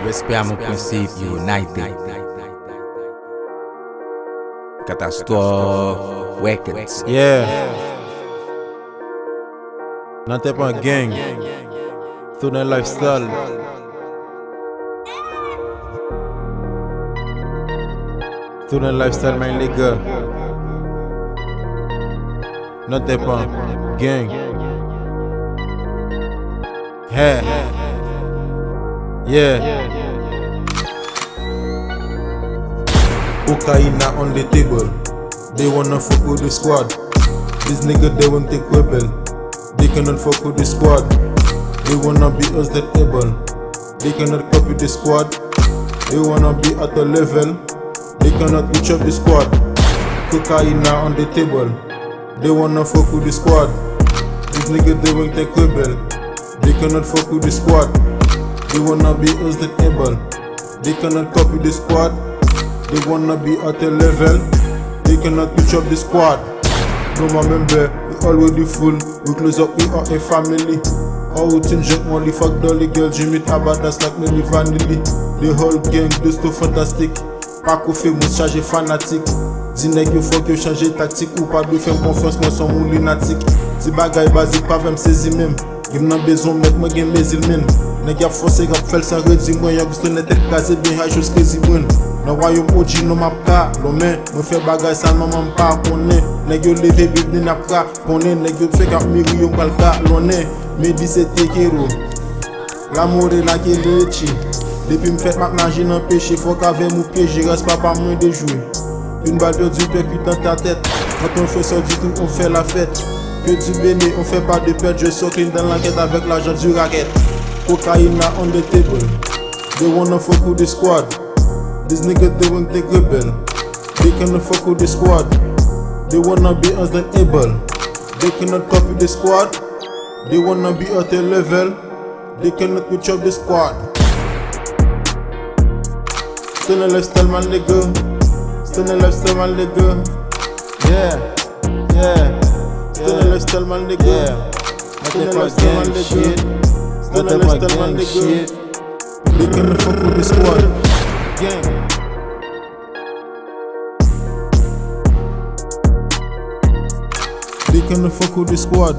Respect à mon principe, United. Catastrophe Records. Yeah. Non t'es pas un gang. Stoner Lifestyle. Stoner Lifestyle, man, les gars. Non t'es pas un gang. Hey. Yeah. Cocaina on the table. They wanna fuck with the squad. These niggas they won't take rebel. They cannot fuck with the squad. They wanna be us that able. They cannot copy the squad. They wanna be at the level. They cannot reach up the squad. Cocaina on the table. They wanna fuck with the squad. These niggas they won't take rebel. They cannot fuck with the squad. They wanna be us that able. They cannot copy the squad. They wanna be at the level. They cannot reach up the squad. No my member, we already full. We close up, we are a family. Our routine junk only fuck dolly girl. Jimmy Tabadas like Melly Vanilli. The whole gang, deux tout fantastique. Pas qu'on fait mousse chargé fanatique. Dis nèg yo fuck yo changer tactique. Ou pas de faire confiance, moi son moun lunatique. Si bagay basique, pas même saisi même. Give nan besoin mettre moi gen mes ilmen. Nèg a forcé rap fel sans redit. Moi y'a gusto net tête casé bien high chose crazy brun. Dans royaume OG no map ka. L'homme, moi fait bagay ça maman pas connaît. Nèg yo levé bib ni napra. Connaît nèg yo fait cap miri yo balka. L'on est, mais 17 kero. L'amour est là qui est de chi. Depuis m'fait m'a nager dans péché. Faut qu'avec mon pied, j'y reste pas moins de jouer. Une balle perdue percute dans ta tête. Quand on fait ça du tout, on fait la fête. Que du béni, on fait pas de perte. Je sors clean dans l'enquête avec l'argent du racket. Cocaina on the table. They wanna fuck with the squad. These niggas they won't take rebel. They cannot fuck with the squad. They wanna be us than able. They cannot copy the squad. They wanna be at a level. They cannot reach up the squad. Stoner Lifestyle, man, les gars. Stoner Lifestyle, man, les gars. Yeah, yeah. Stoner Lifestyle, man, les gars. Stoner Lifestyle, man, les gars. Stoner Lifestyle, man, les gars. They cannot fuck with the squad. Gang. They cannot fuck with the squad.